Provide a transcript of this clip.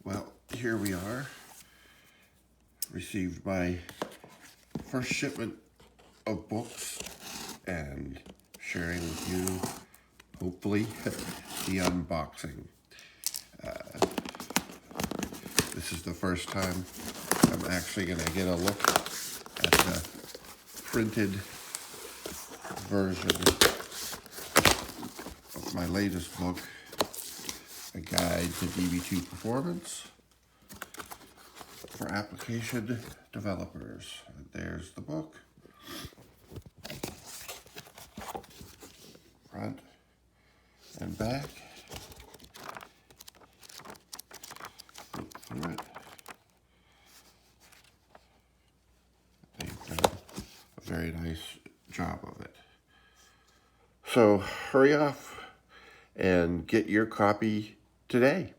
Well, here we are. Received my first shipment of books and sharing with you, hopefully, the unboxing. This is the first time I'm actually going to get a look at the printed version of my latest book, A Guide to Db2 Performance for Application Developers. And there's the book. Front and back. Flip through it. They've done a very nice job of it. So hurry off and get your copy today.